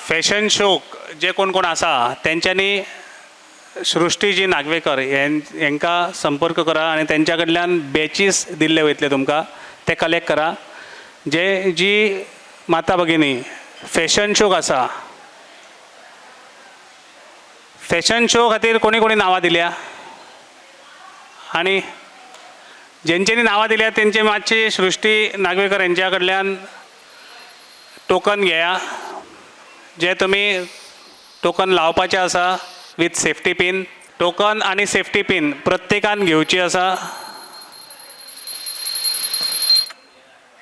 Fashion show जे कोण कोण आसा त्यांच्यानी सृष्टीजी नागवेकर यांका संपर्क करा आणि त्यांच्या कडल्यान बॅचीस दिल्ले वयतले तुमकां ते कलेक्ट करा. जे जी माता भगिनी फॅशन शोक आसा, फॅशन शो खातीर कोणी कोणी नांवां दिल्या आणि ज्यांच्यांनी नांवां दिल्या तेंचे मातशी सृष्टी नागवेकर यांच्या कडल्यान टोकन घेया. जे तुम्ही टोकन लावपाचें आसा विथ सेफ्टी पिन. टोकन आणि सेफ्टी पिन प्रत्येकान घेवची आसा.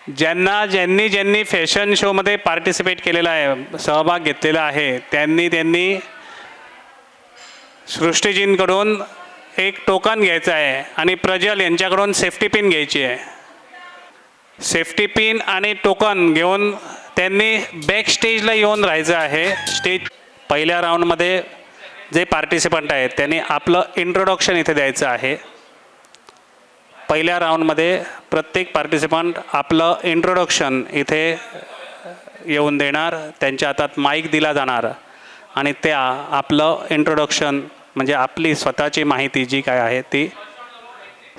ज्यांनी फॅशन शोमध्ये पार्टिसिपेट केलेला आहे, सहभाग घेतलेला आहे, त्यांनी सृष्टीजींकडून एक टोकन घ्यायचं आहे आणि प्रज्वल यांच्याकडून सेफ्टी पिन घ्यायची आहे. सेफ्टी पिन आणि टोकन घेऊन त्यांनी बॅक स्टेजला येऊन राहायचं आहे. स्टेज पहिल्या राऊंडमध्ये जे पार्टिसिपंट आहेत त्यांनी आपलं इंट्रोडक्शन इथे द्यायचं आहे. पहिल्या राऊंडमध्ये प्रत्येक पार्टिसिपंट आपलं इंट्रोडक्शन इथे येऊन देणार. त्यांच्या हातात माईक दिला जाणार आणि त्या आपलं इंट्रोडक्शन म्हणजे आपली स्वतःची माहिती जी काय आहे ती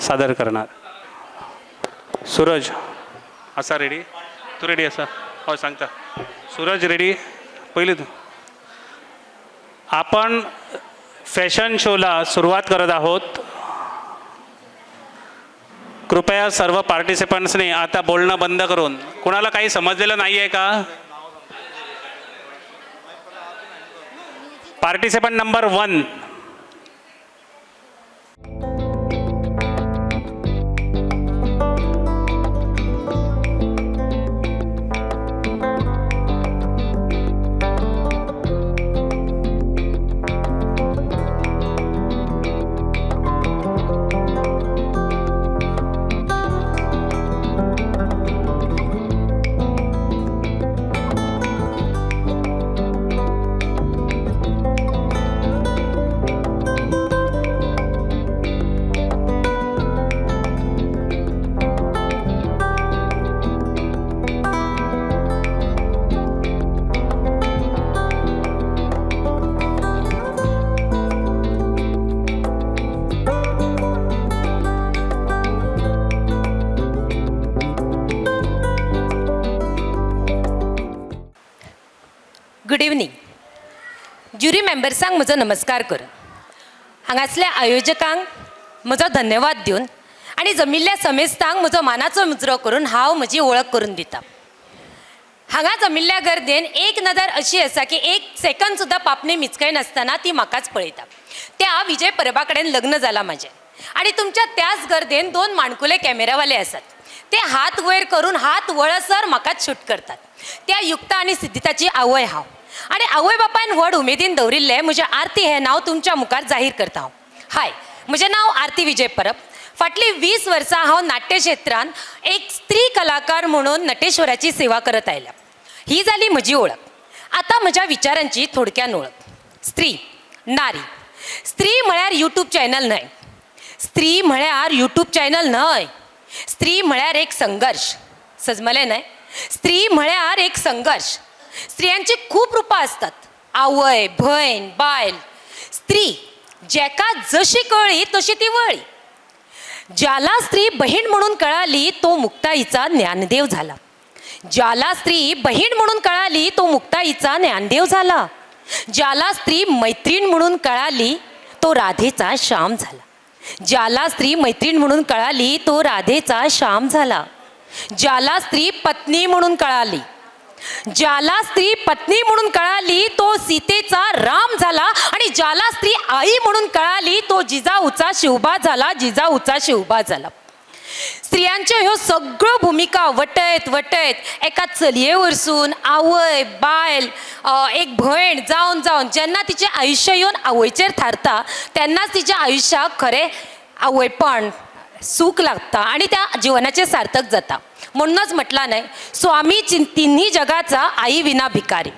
सादर करणार. सूरज असा रेडी? तू रेडी असा? हो सांगता. सूरज रेडी? पहिली तू. आपण फॅशन शोला सुरुवात करत आहोत. कृपया सर्व पार्टिसिपंट्सने आता बोलणं बंद करून, कोणाला काही समजलेलं नाही आहे का? Participant number 1. Good evening. Jury मेंबर्सांक म्हजो नमस्कार करून, हांगासल्या आयोजकांक म्हजो धन्यवाद दिवन आनी जमिल्ल्या समेस्तांक म्हजो मानाचो मुजरो करून हांव म्हजी वळख करून दिता. हांगा जमिल्ल्या गर्देन एक नदर अशी आसा की एक सेकंद सुद्दां पापणे मिचकय नासतना ती म्हाकाच पळयता. त्या विजय परबा कडेन लग्न जालां म्हाजें आनी तुमच्या त्याच गर्देन 2 माणकुले कॅमेरावाले आसात. ते हात वयर करून हात वळसर म्हाकाच शूट करतात. त्या युक्ता आनी सिद्धिताची आवय हांव आनी आवय बापायन व्हड उमेदीन दवरिल्लें म्हजें आरती हें नांव तुमच्या मुखार जाहीर करता हांव. हाय, म्हजें नांव आरती विजय परब. फाटलीं 20 वर्सां हांव नाट्य क्षेत्रांत एक स्त्री कलाकार म्हणून नटेश्वराची सेवा करत आयल्या. ही जाली म्हजी ओळख. आतां म्हज्या विचारांची थोडक्यान ओळख. स्त्री, नारी. स्त्री म्हळ्यार यूट्यूब चॅनल न्हय. स्त्री म्हळ्यार यूट्यूब चॅनल न्हय. स्त्री म्हळ्यार एक संघर्श. सजमलें न्हय? स्त्री म्हळ्यार एक संघर्ष. स्त्रियांची खूप रूपां असतात. आवय, भयण, बायल. स्त्री जेका जशी कळली तशी ती वळली. ज्याला स्त्री बहीण म्हणून कळाली तो मुक्ताईचा ज्ञानदेव झाला. ज्याला स्त्री बहीण म्हणून कळाली तो मुक्ताईचा ज्ञानदेव झाला. ज्याला स्त्री मैत्रीण म्हणून कळाली तो राधेचा श्याम झाला. ज्याला स्त्री मैत्रीण म्हणून कळाली तो राधेचा श्याम झाला. ज्याला स्त्री पत्नी म्हणून कळाली, ज्याला स्त्री पत्नी म्हणून कळाली तो सीतेचा राम झाला. आणि ज्याला स्त्री आई म्हणून कळाली तो जिजाऊचा शिवबा झाला. जिजाऊचा शिवबा झाला. स्त्रियांच्या ह्यो सगळ्यो भूमिका वटयत वटयत एका चलये वरसून आवय, बायल, एक भयण जावन जावन जेन्ना तिचें आयुश्य येवन आवयचेर थारता तेन्नाच तिच्या आयुश्याक खरें आवयपण सूख लागता आणि त्या जीवनाचें सार्थक जाता. म्हणूनच म्हटला नाही, स्वामी तिन्ही जगाचा आई विना भिकारी.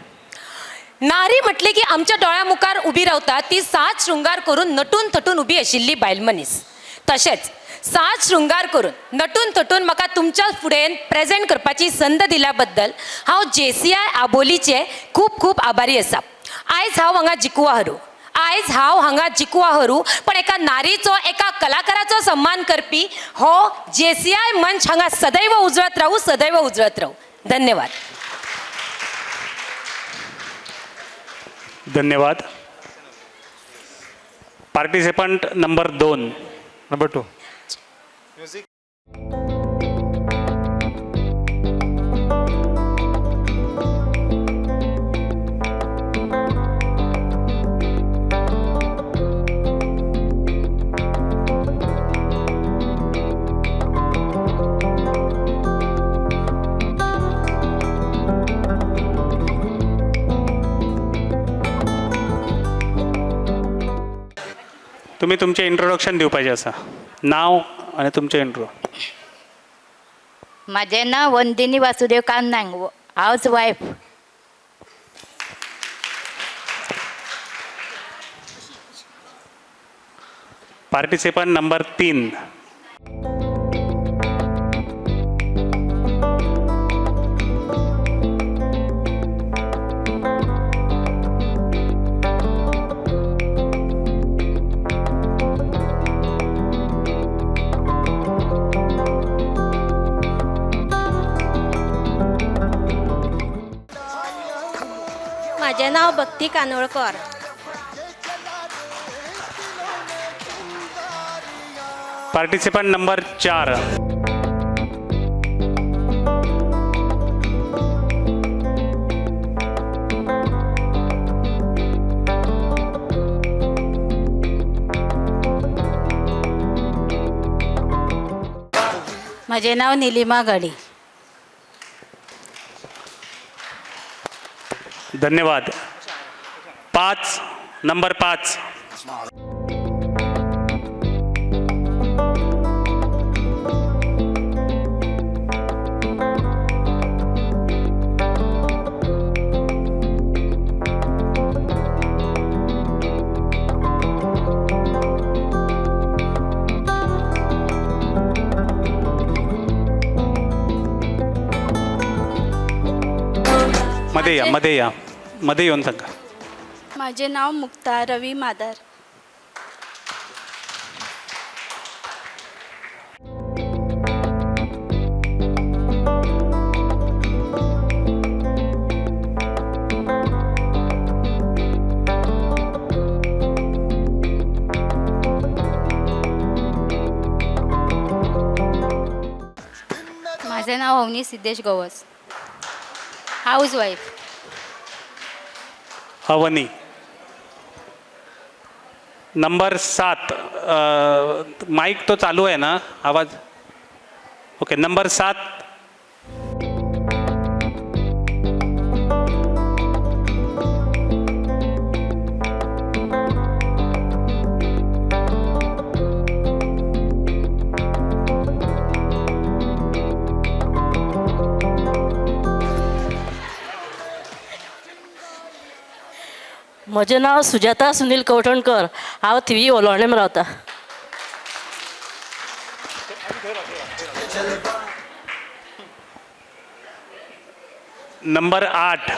नारी म्हटली की आमच्या डोळ्यामुखार उभी रावता ती 7 शृंगार करून नटून थटून उभी आशिल्ली बायल मनीस. तशेंच साज शृंगार करून नटून तटून म्हाका तुमच्या फुडें प्रेझेंट करपाची संद दिल्या बद्दल हांव JCI आबोलीचे खूब खूब आभारी आसा. आयज हांव हांगा जिखूआ हरू. आयज हांव हांगा जिखूआ हरू, पण एका नारीचो, एका कलाकाराचो सन्मान करपी हो JCI मंच हांगा सदैव उजळत राहू, सदैव उजळत राहू. धन्यवाद. धन्यवाद. Participant number 2. नंबर 2. तुम्ही तुमचे इंट्रोडक्शन दिवं पाहिजे असा. नाव आणि तुमचे इंट्रो. माझे नाव Vandini Vasudev Kannang, housewife. Participant number 3. माझे नाव भक्ती कानोळकर. Participant number 4. माझे नाव निलिमा गडी. धन्यवाद. 5. नंबर 5. मध्ये येऊन सांगा. माझे नाव मुक्ता रवी मादर. माझे नाव Avani Siddhesh Gawas, housewife. Avani. Number 7. Mic तो चालू आहे ना, आवाज ओके. नंबर 7. म्हजें नाव सुजाता सुनील कवठणकर. हांव थिवी ओलोर्णेम रावता. नंबर 8.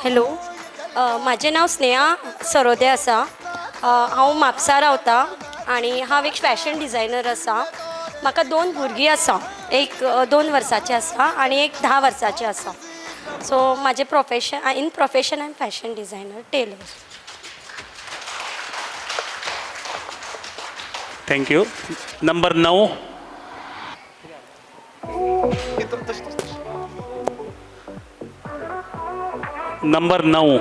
हॅलो, माझें नाव स्नेहा सरोदे आसा. हांव म्हापसा रावतां आणि हांव एक फॅशन डिझायनर आसा. म्हाका 2 भुरगीं आसा, एक 2 वर्साचें आसा आनी एक 10 वर्साचें आसा. सो म्हाजें profession in profession I am fashion designer tailor. Thank you. Number 9. Number 9.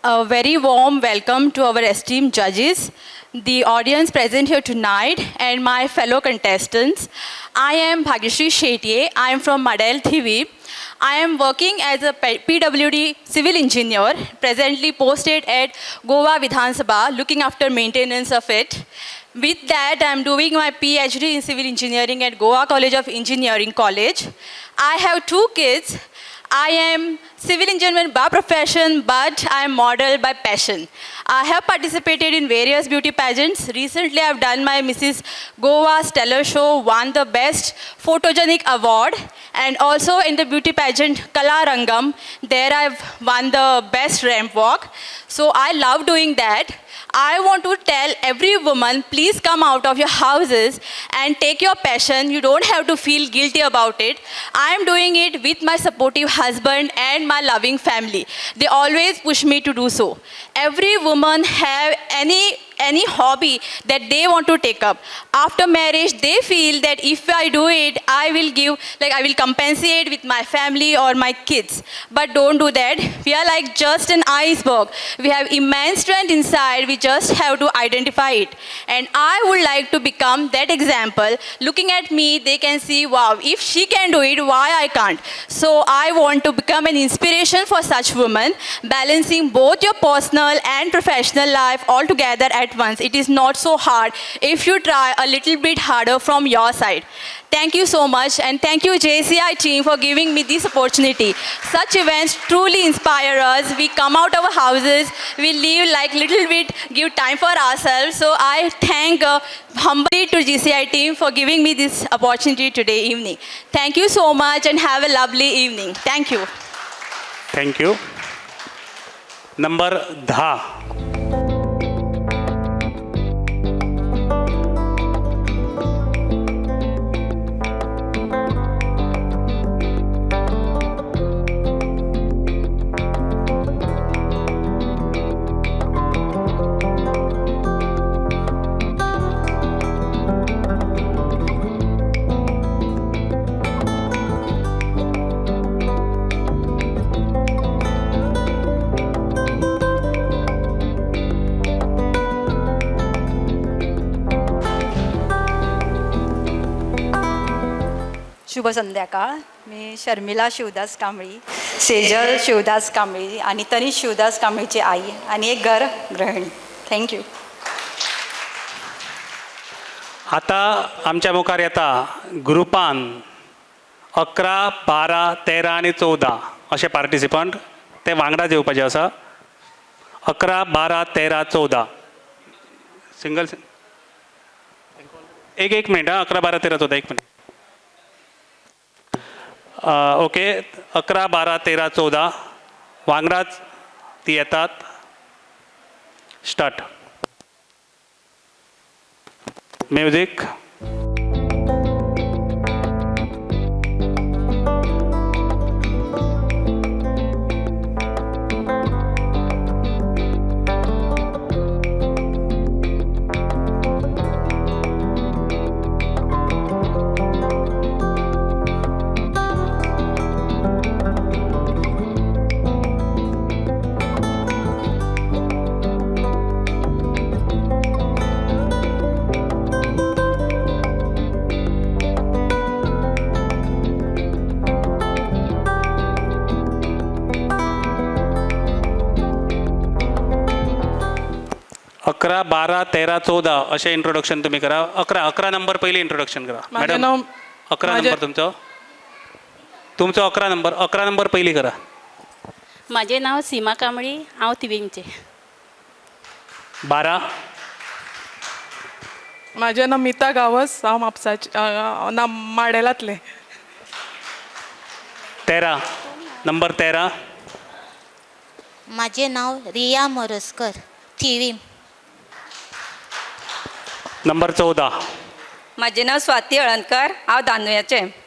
A very warm welcome to our esteemed judges, the audience present here tonight, and my fellow contestants. I am Bhagyashree Shetye. I am from Madel Thivi. I am working as a PWD civil engineer, presently posted at Goa Vidhan Sabha, looking after maintenance of it. With that, I am doing my PhD in civil engineering at Goa College of Engineering College. I have 2 kids. I am civil engineer by profession, but I am model by passion. I have participated in various beauty pageants. Recently, I have done my Mrs. Goa Stellar Show, won the Best Photogenic Award, and also in the beauty pageant Kala Rangam, there I have won the Best Ramp Walk. So I love doing that. I want to tell every woman, please come out of your houses and take your passion. You don't have to feel guilty about it. I am doing it with my supportive husband and my loving family. They always push me to do so. Every woman have any hobby that they want to take up. After marriage, they feel that if I do it, I will compensate with my family or my kids. But don't do that. We are like just an iceberg. We have immense strength inside. We just have to identify it. And I would like to become that example. Looking at me, they can see, wow, if she can do it, why I can't? So I want to become an inspiration for such women, balancing both your personal and professional life all together at once. It is not so hard if you try a little bit harder from your side. Thank you so much, and thank you JCI team for giving me this opportunity. Such events truly inspire us. We come out of our houses, we live like little bit, give time for ourselves. So I thank humbly to GCI team for giving me this opportunity today evening. Thank you so much and have a lovely evening. Thank you. Thank you. Number 10. शुभ संध्याकाळ. मी शर्मिला शिवदास कांबळी, सेजल शिवदास कांबळी आणि तनिष शिवदास कांबळीची आई आणि एक गृहिणी. Thank you. आता आमच्या मुखार येता ग्रुपान 11, 12, 13 आणि 14 असे पार्टिसिपंट. ते वांगडाच येवपाचे आसा. 11, 12, 13, 14 सिंगल. एक मिनिट. 11, 12, 13, 14 एक मिनिट. ओके. 11, 12, 13, 14 वांगडाच ती येतात. स्टार्ट. म्युझिक. 11, 12, 13, 14 असे इंट्रोडक्शन तुम्ही करा. 11 नंबर पहिले इंट्रोडक्शन करा. माझे मॅडम नाव 11 माझे- नंबर तुमचं 11 नंबर पहिली करा. माझे नाव सीमा कांबळी, हांव तिविंगचे. 12, माझें नाव मिता गावस, हांव म्हापसाचे ना माडेलांतले. 13 नंबर 13, माझे नाव रिया मोरजकर, थिवीम. नंबर 14, माझे नाव स्वाती अळणकर, हांव दानुयाचे.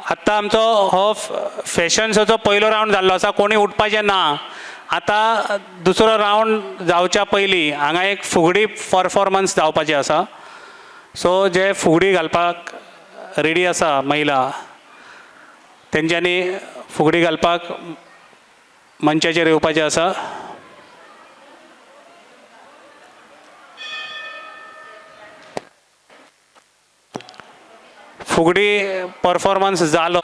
आत्ता आमचो हो फॅशन शोचो पयलो रावंड जाल्लो आसा. कोणी उठपाचें ना. आतां दुसरो रावंड जावच्या पयलीं हांगा एक फुगडी परफॉर्मन्स जावपाची आसा. सो जे फुगडी घालपाक रेडी आसा महिला, तेंच्यांनी फुगडी घालपाक मंचाचेर येवपाचें आसा. फुगडी परफॉर्मन्स जालो.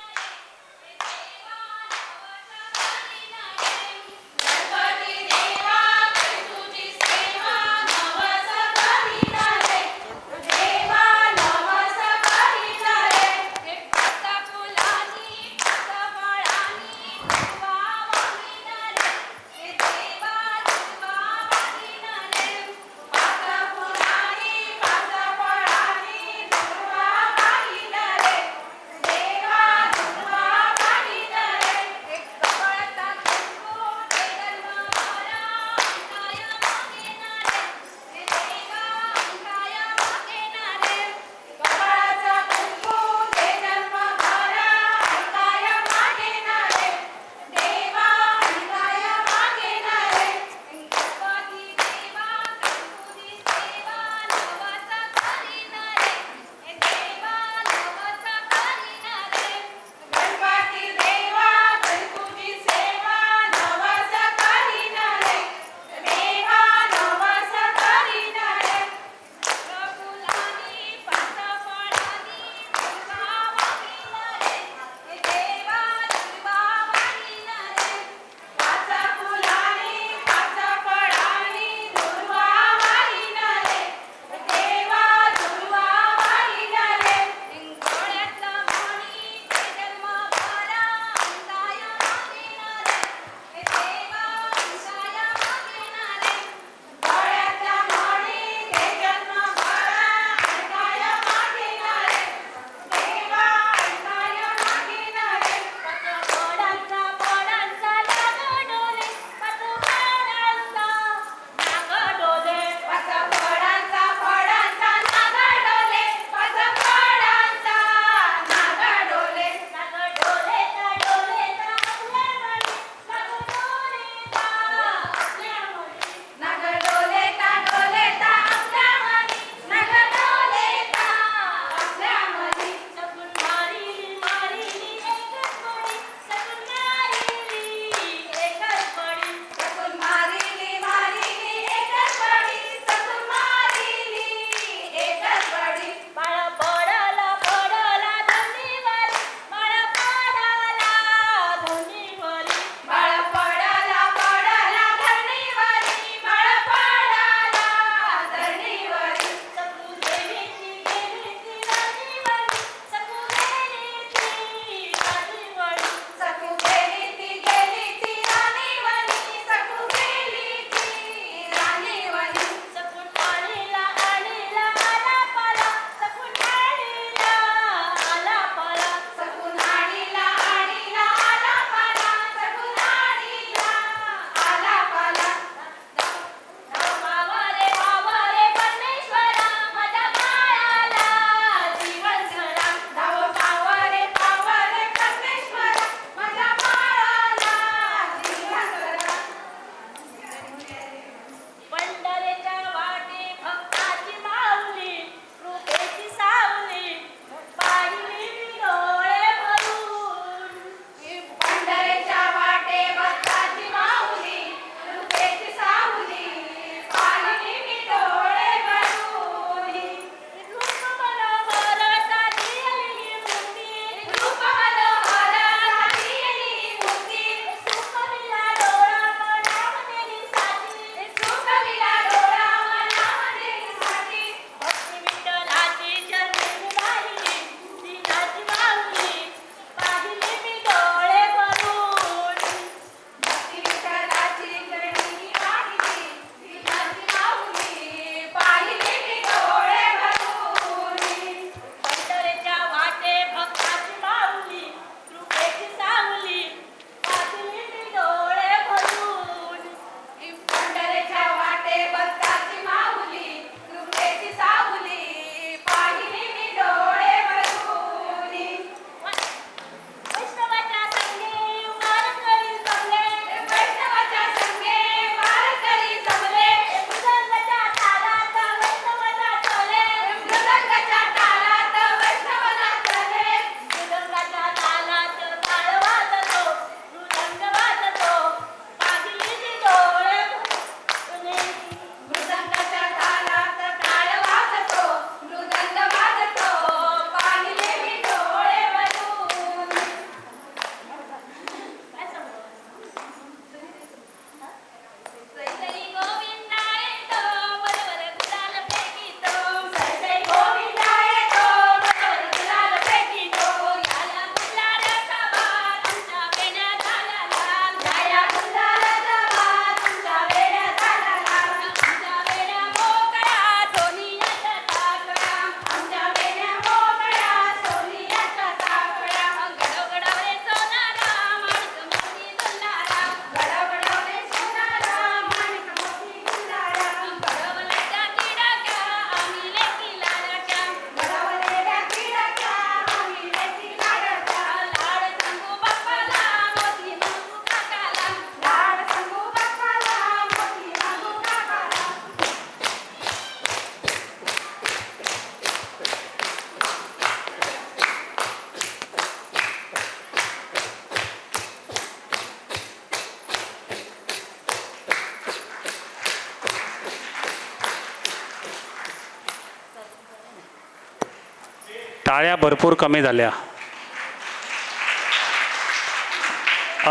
टाळ्या भरपूर कमी झाल्या.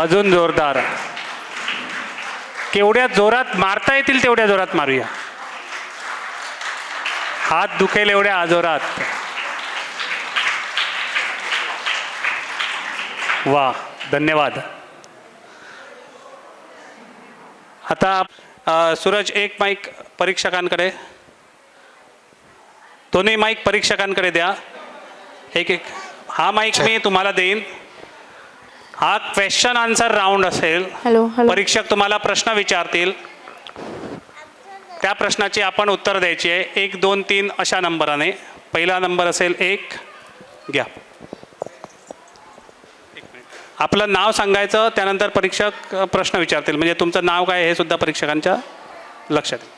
अजून जोरदार. केवढ्या जोरात मारता येतील तेवढ्या जोरात मारूया. हात दुखेल एवढ्या जोरात. वा, धन्यवाद. आता सूरज, एक माईक परीक्षकांकडे, दोन्ही माईक परीक्षकांकडे द्या. एक एक. हा माईक मी तुम्हाला देईन. हा क्वेश्चन आन्सर राऊंड असेल. परीक्षक तुम्हाला प्रश्न विचारतील, त्या प्रश्नाची आपण उत्तर द्यायची आहे. 1, 2, 3 अशा नंबराने. पहिला नंबर असेल 1. घ्या. आपलं नाव सांगायचं, त्यानंतर परीक्षक प्रश्न विचारतील. म्हणजे तुमचं नाव काय हे सुद्धा परीक्षकांच्या लक्षात येईल.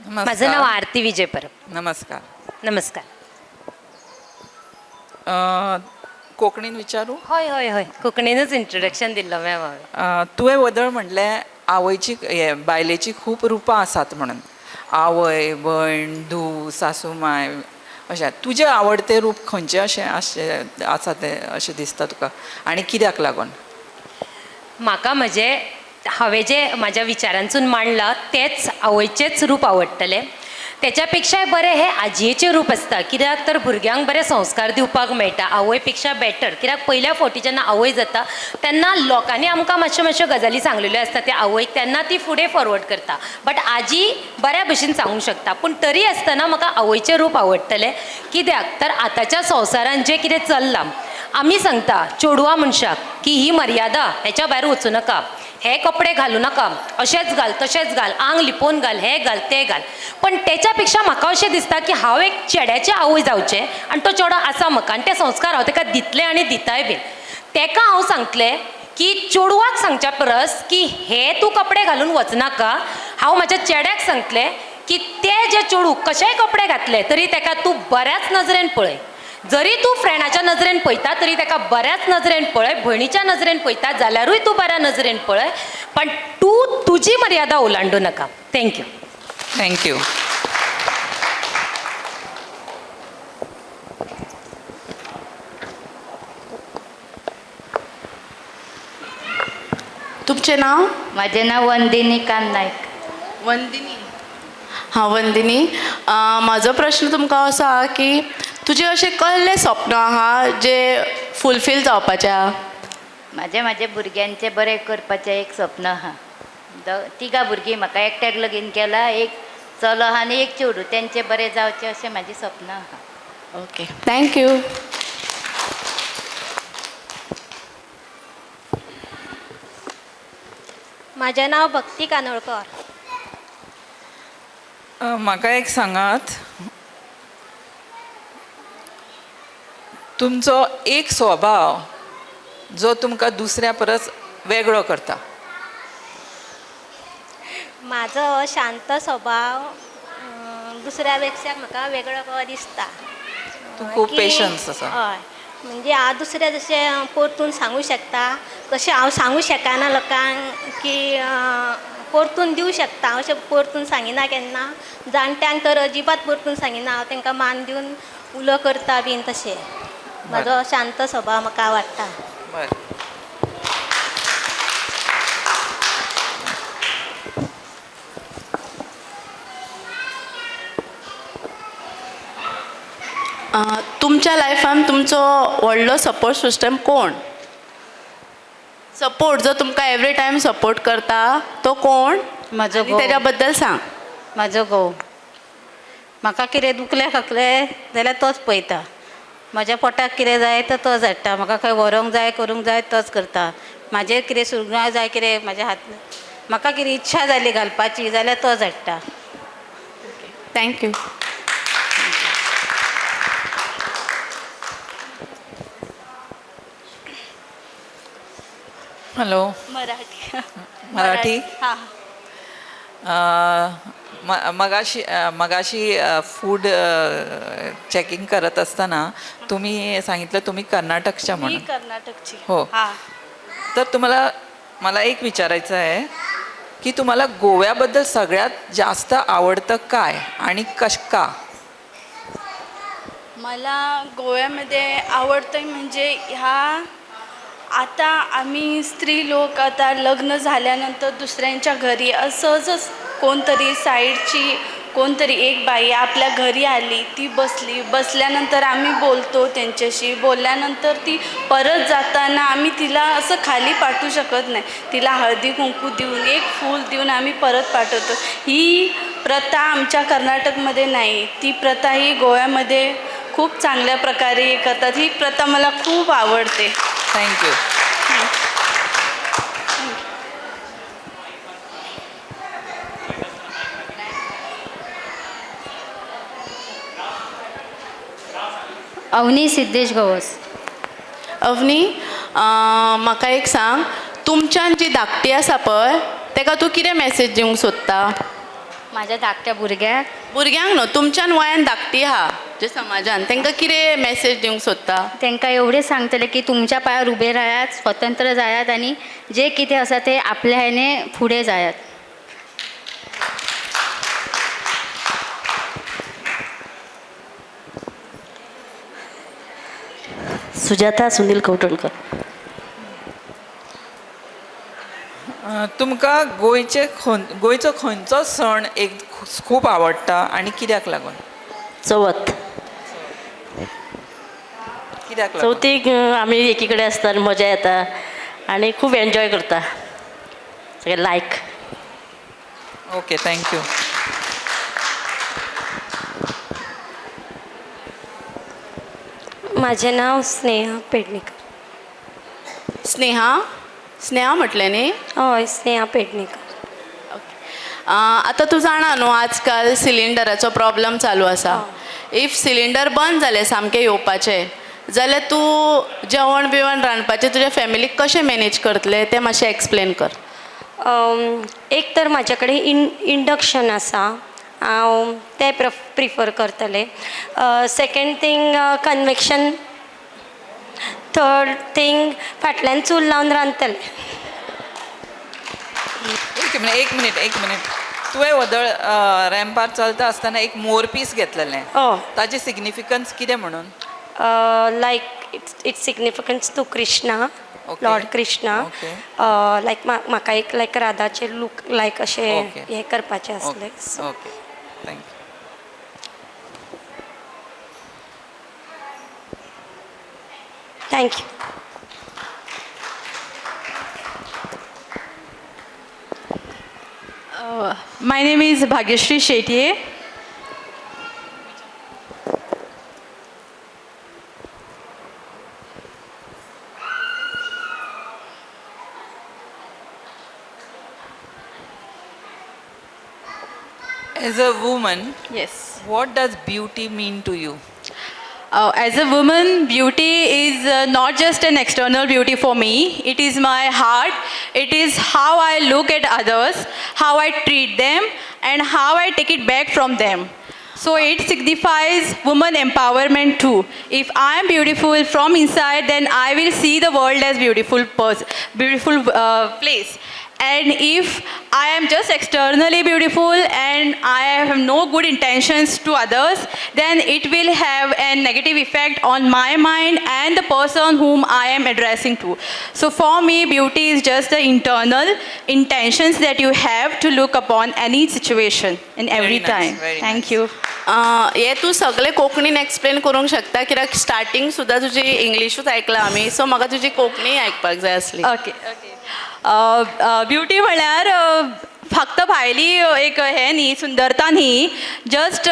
माझं नाव आरती विजय परब. नमस्कार. नमस्कार. कोंकणीन विचारू? हय हय हय, कोंकणीनच इंट्रोडक्शन दिल्लो मॅम हांवें. तुवें वदळ म्हणलें आवयची बायलेची खूब रुपां आसात म्हणून. आवय, भयण, धूव, सासूमाय अशें. तुजें आवडटें रूप खंयचें अशें आसा तें अशें दिसता तुका, आनी कित्याक लागून? म्हाका हांवें जे म्हाज्या विचारांसून मांडलां तेंच आवयचेंच रूप आवडटलें. त्याच्यापेक्षाय बरें हें आजयेचें रूप आसता. कित्याक तर भुरग्यांक बरे संस्कार दिवपाक मेळटा आवय पेक्षा बेटर. कित्याक पयल्या फावटी जेन्ना आवय जाता तेन्ना लोकांनी आमकां मातश्यो गजाली सांगलेल्यो आसता त्या आवयक, तेन्ना ती फुडें फॉरवर्ड करता. बट आजी बऱ्या भशेन सांगूंक शकता. पूण तरी आसतना म्हाका आवयचें रूप आवडटलें. कित्याक तर आतांच्या संवसारान जें कितें चल्लां, आमी सांगता चेडवा मनशाक की ही मर्यादा, हेच्या भायर वचूं नाका, हे कपडे घालूं नाका, अशेंच घाल, तशेंच घाल, आंग लिपोवन घाल, हें घाल, तें घाल. पण तेच्या पेक्षा म्हाका अशें दिसता की हांव एक चेड्याचें आवय जावचें आनी तो चेडो आसा म्हाका, आनी ते संस्कार हांव ताका दितलें आनी दिताय बीन. ताका हांव सांगतलें की चेडवाक सांगच्या परस की हे तूं कपडे घालून वचनाका, हांव म्हाज्या चेड्याक सांगतलें की ते जे चेडूं कशेंय कपडे घातले तरी ताका तूं बऱ्याच नजरेन पळय. जरी तूं फ्रेंडाच्या नजरेन पळयता तरी ताका बऱ्याच नजरेन पळय. भयणीच्या नजरेन पळयता जाल्यारूय तूं बऱ्या नजरेन पळय. पण तूं तुजी मर्यादा ओलांडूं नाका. थँक्यू. थँक्यू. तुमचें नाव? म्हजें नांव वंदिनी कांत नायक. वंदिनी. हां वंदिनी, म्हाजो प्रश्न तुमकां असो आहा की तुजें अशें कसलें सपन आहा जें फुलफील जावपाचें आहा? म्हजें भुरग्यांचें बरें करपाचें एक स्वप्न आहा. तिगा भुरगीं म्हाका एकट्याक लगीन केला, एक चलो आहा आनी एक चेडूं. तेंचें बरें जावचें अशें म्हाजें स्वप्न आहा. Okay, thank you. म्हजें नाव भक्ती कानोळकर. म्हाका एक सांगात, तुमचो एक स्वभाव जो तुमकां दुसऱ्या परस वेगळो करता. म्हाजो शांत स्वभाव दुसऱ्या पेक्षा म्हाका वेगळो दिसता. तूं खूब पेशन्स आसा. हय, म्हणजे हांव दुसऱ्या जशें परतून सांगूं शकता तशें हांव सांगूं शकना लोकांक की परतून दिवं शकता. अशें परतून सांगिना केन्ना. जाणट्यांक तर अजिबात परतून सांगिना. हांव तांकां मान दिवन उलो करता बीन तशें. म्हाजो शांत स्वभाव म्हाका आवडटा. बरें. तुमच्या लायफान तुमचो व्हडलो सपोर्ट सिस्टम कोण? सपोर्ट जो तुमकां एवरी टायम सपोर्ट करता तो कोण? म्हजो आनी तेज्या बद्दल सांग. म्हजो घोव. म्हाका कितें दुखलें खाकलें जाल्यार तोच पळयता. म्हज्या पोटाक कितें जाय तर तोच हाडटा. म्हाका खंय व्हरूंक जाय करूंक जाय तोच करता. म्हाजें कितें सुरगां जाय कितें म्हाज्या हात म्हाका कितें इच्छा जाली घालपाची जाल्यार तोच हाडटा. थँक्यू. हॅलो. मराठी. मगाशी फूड चेकिंग करत असताना तुम्ही सांगितलं तुम्ही कर्नाटकच्या म्हणून. कर्नाटकची. हो. तर मला एक विचारायचं आहे की तुम्हाला गोव्याबद्दल सगळ्यात जास्त आवडतं काय आणि का? मला गोव्यामध्ये आवडतं म्हणजे आता आम्ही स्त्री लोक आता लग्न झाल्यानंतर दुसऱ्यांच्या घरी असंच कोणतरी साईडची कोणतरी एक बाई आपल्या घरी आली, ती बसल्यानंतर आम्ही बोलतो त्यांच्याशी, बोलल्यानंतर ती परत जाताना आम्ही तिला असं खाली पाठवू शकत नाही, तिला हळदी कुंकू देऊन एक फूल देऊन आम्ही परत पाठवतो. ही प्रथा आमच्या कर्नाटकमध्ये नाही, ती प्रथा ही गोव्यामध्ये खूप चांगल्या प्रकारे करतात. ही प्रथा मला खूप आवडते. थँक्यू. अवनी सिद्धेश गवस. अवनी, म्हाका एक सांग, तुमच्यान जी धाकटी आसा पळय ताका तूं कितें मॅसेज दिवंक सोदता? माझ्या धाकट्या भुरग्यांक न्हू, तुमच्यान वयान धाकटी आहा जे समाजान, तांकां कितें मॅसेज दिवंक सोदता? तांकां एवढें सांगतलें की तुमच्या पांयार उबे रायात, स्वतंत्र जायात आनी जे कितें आसा ते आपल्या ह्याने फुडें जायात. सुजाता सुनील कवठणकर. तुमकां गोंयचो खंयचो सण एक खूब आवडटा आणि कित्याक लागून? चवथ. कित्याक लागून? चवथीक आमी एकी कडेन आसता, मजा येता आनी खूब एन्जॉय करता सगळे लायक. Okay, thank you. माझे नाव स्नेहा पेडणेकर. स्नेहा म्हटलें न्ही? हय, स्नेहा पेडणेकर. आतां तूं जाणा न्हू आजकाल सिलिंडराचो प्रॉब्लम चालू आसा. इफ सिलिंडर बंद जालें सामकें येवपाचें जाल्यार तूं जेवण बिवण रांदपाचें तुज्या फॅमिलीक कशें मॅनेज करतलें तें मातशें एक्सप्लेन कर. एक तर म्हाजे कडेन इंडक्शन आसा, हांव तें प्रिफर करतलें. Second thing convection. Third thing फाटल्यान चूल लावन रांदतलें. एक मिनिट. तुवें वदळ रॅम्पार चलता आसतना एक मोरपीस घेतलेलें, ताजें सिग्निफिकन्स कितें म्हणून? Like it's significance to Krishna, lord Krishna. Like म्हाका एक लायक राधाचें लूक लायक अशें हें करपाचें आसलें. Okay, thank you. Thank you. My name is Bhagyashree Shetye. As a woman, Yes. what does beauty mean to you? As a woman, beauty is not just an external beauty for me. It is my heart. It is how I look at others, how I treat them, and how I take it back from them. So it signifies woman empowerment too. If I am beautiful from inside, then I will see the world as beautiful place. And if I am just externally beautiful and I have no good intentions to others, then it will have a negative effect on my mind and the person whom I am addressing to. So for me, beauty is just the internal intentions that you have to look upon any situation in every Very nice, time. very Thank nice. you. हे तूं सगळें कोंकणीन explain करूंक शकता, कित्याक starting सुद्दां तुजी इंग्लिशूच आयकलां आमी, सो म्हाका तुजी कोंकणी आयकपाक जाय आसली. ओके. ब्युटी म्हळ्यार फक्त भायली एक हें न्ही, सुंदरता न्ही, जस्ट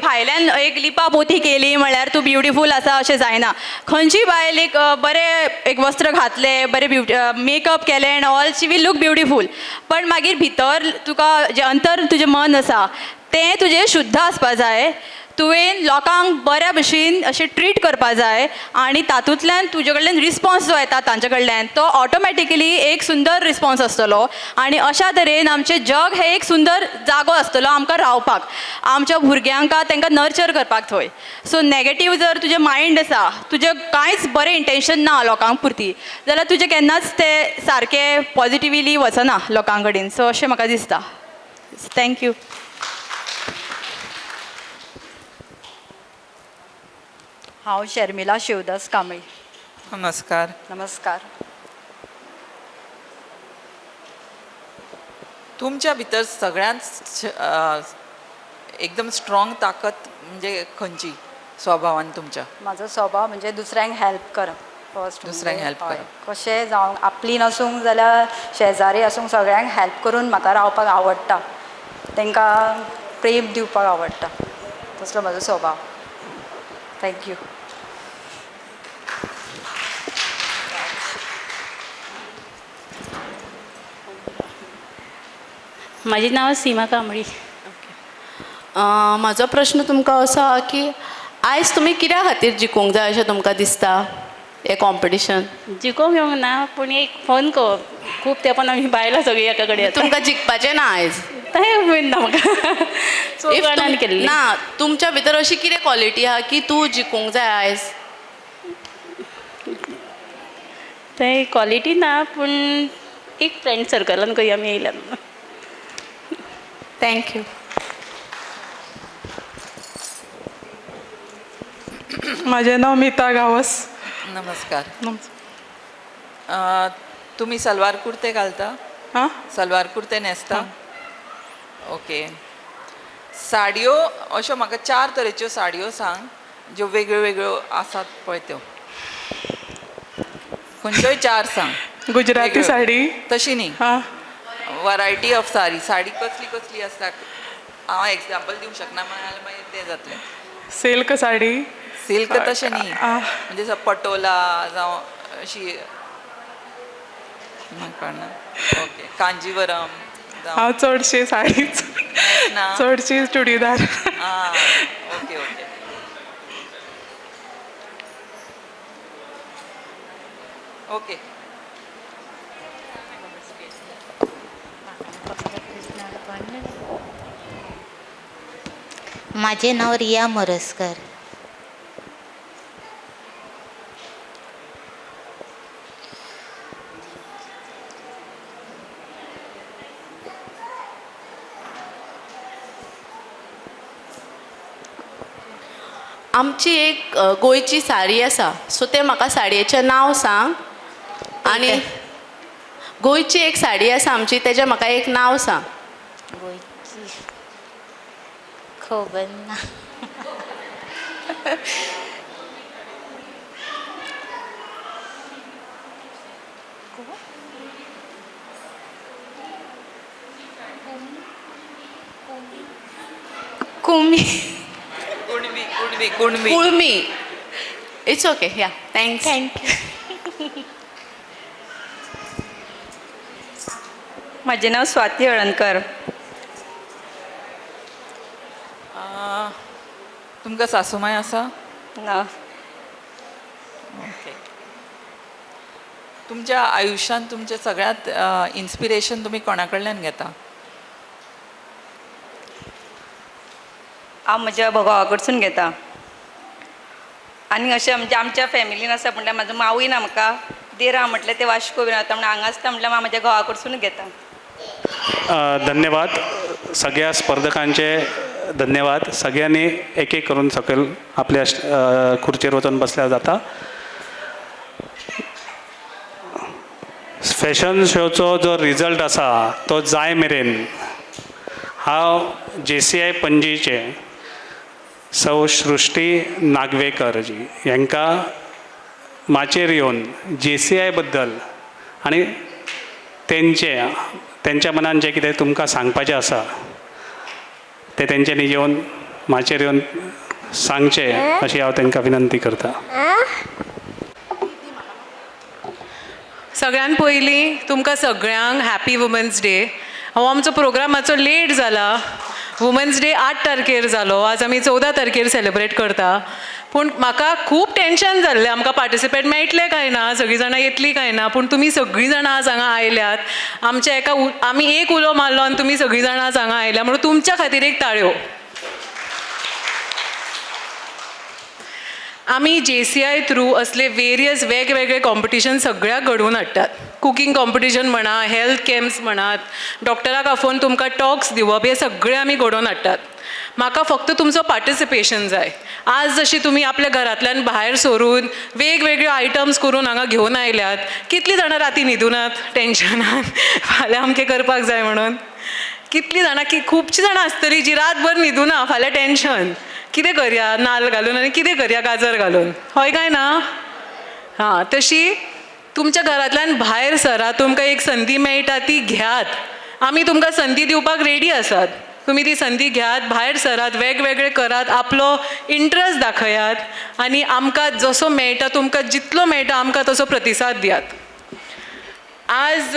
भायल्यान एक लिपा पोती केली म्हळ्यार तूं ब्युटिफूल आसा अशें जायना. खंयची बायल एक बरें एक वस्त्र घातलें, बरें मेकअप केलें and all, she will look beautiful. पण मागीर भितर तुका जें अंतर तुजें मन आसा तें तुजें शुद्ध आसपा जाय. तुवें लोकांक बऱ्या भशेन अशें ट्रीट करपा जाय आनी तातूंतल्यान तुजे कडल्यान रिस्पॉन्स जो येता तांचे कडल्यान तो ऑटोमॅटिकली एक सुंदर रिस्पॉन्स आसतलो आनी अशा तरेन आमचें जग हें एक सुंदर जागो आसतलो आमकां रावपाक, आमच्या भुरग्यांक तांकां नर्चर करपाक थंय. सो नॅगेटीव जर तुजें मायंड आसा, तुजें कांयच बरें इंटेंशन ना लोकांक पुरती, जाल्यार तुजें केन्नाच तें सारकें पॉझिटिव्हली वचना लोकां कडेन. सो अशें म्हाका दिसता. थँक्यू. हांव शर्मिला शिवदास कांबळी. नमस्कार. नमस्कार. तुमच्या भितर सगळ्यांत एकदम स्ट्रॉंग ताकद म्हणजे खंयची स्वभावान तुमच्या? म्हाजो स्वभाव म्हणजे दुसऱ्यांक हेल्प करप. फर्स्ट दुसऱ्यांक help करप. कशें जावं आपली नसूंक जाल्यार शेजारी आसूंक सगळ्यांक हेल्प करून म्हाका रावपाक आवडटा, तांकां प्रेम दिवपाक आवडटा, तसलो म्हाजो स्वभाव. थँक्यू. म्हाजें नांव सीमा कांबळी. म्हाजो प्रश्न तुमकां असो आहा की आयज तुमी कित्या खातीर जिखूंक जाय अशें तुमकां दिसता हें कॉम्पिटिशन? जिखोवंक येवंक ना, पूण एक फोन खूब तेंपान आमी बायलां सगळीं एका कडेन येता. तुमकां जिखपाचें ना आयज? तें उमेद ना म्हाका. चोवणान केल्ली ना, तुमच्या भितर अशी कितें क्वॉलिटी आहा की तूं जिखूंक जाय आयज? तें क्वॉलिटी ना, पूण एक फ्रेंड सर्कलान खंय आमी येयल्यात. थँक्यू. माझे नाव मीता गावस. नमस्कार. तुम्ही सलवार कुर्ते घालता? हां, सलवार कुर्ते न्हेसता? ओके. साडयो अश्यो म्हाका 4 तरेच्यो साडयो सांग ज्यो वेगळ्यो वेगळ्यो आसात पळय त्यो. खंयच्योय 4 सांग. गुजराती साडी. तशी न्ही, हां, वरायटी ऑफ साडी कसली कसली आसता? हांव एग्जाम्पल दिवंक शकना, मागीर तें जातलें. सिल्क साडी. सिल्क तशें न्ही, म्हणजे पटोला जावं अशी म्हाका कळना. ओके. कांजीवरम हांव चडशी साडीच, चडशी चुडीदार. आं, ओके ओके. ओके. माझे नाव रिया मोरजकर. आमची एक गोंयची साडी आसा, सो तें म्हाका साडयेचें नांव सांग. आनी गोंयची एक साडी आसा आमची, तेजें म्हाका एक नांव सांग. गोंयची खबर ना. कुळमी. कुणबी कुणबी कुणबी कुळमी. It's okay. Yeah, thanks. Thank you. म्हजें नांव स्वाती हळणकर. तुमकां सासूमाय आसा? ना. ओके. तुमच्या आयुश्यांत तुमचें सगळ्यांत इन्स्पिरेशन तुमी कोणा कडल्यान घेता? हांव म्हज्या घोवा कडसून घेता. आनी अशें म्हणजे आमच्या फॅमिलीन आसा म्हणल्यार म्हाजो मावूय ना म्हाका, देर आहा म्हटल्यार ते वाश्को बीन वता म्हणल्यार हांगा आसता म्हटल्यार हांव म्हज्या घोवा कडसून घेता. धन्यवाद. सगळ्या स्पर्धकांचे धन्यवाद. सगळ्यांनी एक एक करून सकयल आपल्या खुर्चेर वचून बसल्या जाता. फॅशन शोचो जो रिजल्ट आसा तो जाय मेरेन हांव JCI पणजीचे सौ सृष्टी नागवेकर जी हांकां माचेर येवन JCI बद्दल आनी तेंच्या मनान जें कितें तुमकां सांगपाचें आसा तें तेंच्यांनी येवन माचेर येवन सांगचें अशी हांव तांकां विनंती करता. सगळ्यान पयलीं तुमकां सगळ्यांक हॅपी वुमन्स डे. हो आमचो प्रोग्रामाचो लेट जाला, वुमन्स डे 8 तारखेर जालो, आज आमी 14 तारखेर सेलिब्रेट करता. पूण म्हाका खूब टेन्शन जाल्लें आमकां पार्टिसिपेट मेळटलें काय ना, सगळीं जाणां येतलीं काय ना. पूण तुमी सगळीं जाणां आज हांगा आयल्यात. आमच्या आमी एक उलो मारलो आनी तुमी सगळीं जाणां आज हांगा आयल्या, म्हणून तुमच्या खातीर एक ताळयो. आमी JCI थ्रू असले वेरियस वेगवेगळे कॉम्पिटिशन सगळ्याक घडोवन हाडटात. कुकिंग कॉम्पिटिशन म्हणा, हेल्थ कॅम्प्स म्हणा, डॉक्टराक आफोवन तुमकां टॉक्स दिवप, हे सगळे आमी घडोवन हाडटात. म्हाका फक्त तुमचो पार्टिसिपेशन जाय. आज जशी तुमी आपल्या घरांतल्यान भायर सरून वेगवेगळे आयटम्स करून हांगा घेवन आयल्यात, कितलीं जाणां राती न्हिदुनात टेन्शनान फाल्यां अमकें करपाक जाय म्हणून. कितलीं जाणां खुबशीं जाणां आसतलीं जी रातभर न्हिदुना, फाल्यां टेन्शन कितें करया नाल्ल घालून आनी कितें करया गाजर घालून, हय काय ना. हां, तशी तुमच्या घरांतल्यान भायर सरा, तुमकां एक संदी मेळटा ती घेयात. आमी तुमकां संदी दिवपाक रेडी आसात. तुमी ती संदी घेयात, भायर सरात, वेगवेगळे करात, आपलो इंट्रस्ट दाखयात आनी आमकां जसो मेळटा, तुमकां जितलो मेळटा आमकां तसो प्रतिसाद दियात. आज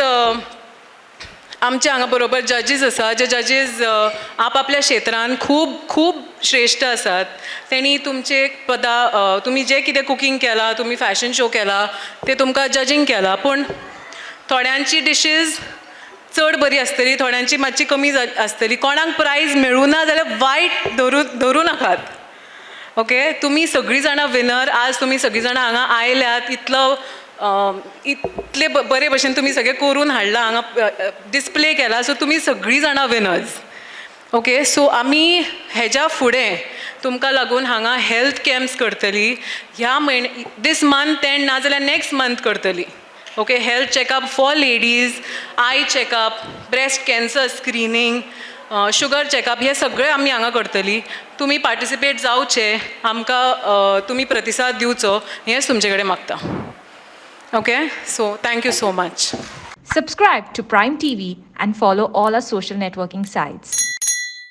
आमचे हांगा बरोबर जजीस आसा, जे जजीस आपल्या क्षेत्रान खूब खूब श्रेश्ठ आसात. तेणी तुमचे तुमी जे कितें कुकींग केलां, तुमी फॅशन शो केला, ते तुमकां जजींग केलां. पूण थोड्यांची डिशीज चड बरी आसतली, थोड्यांची मातशी कमी आसतली. कोणाक प्रायज मेळूना जाल्यार वायट धरूं नाकात. ओके, तुमी सगळीं जाणां विनर. आज तुमी सगळीं जाणां हांगा आयल्यात, इतले बरे भशेन तुमी सगळें करून हाडलां, हांगा डिस्प्ले केला, सो तुमी सगळीं जाणां विनर्स. ओके, सो आमी हेज्या फुडें तुमकां लागून हांगा हेल्थ कॅम्प्स करतली. ह्या दीस मंथ एंड ना जाल्यार नेक्स्ट मंथ करतली. Okay, health checkup for ladies, I checkup, breast cancer screening, sugar checkup, हे सगळें आमी हांगा करतली. तुमी पार्टिसिपेट जावचे, आमकां तुमी प्रतिसाद दिवचो, हेंच तुमचे कडेन मागता. Okay, so thank you so much. Subscribe to Prime TV and follow all our social networking sites.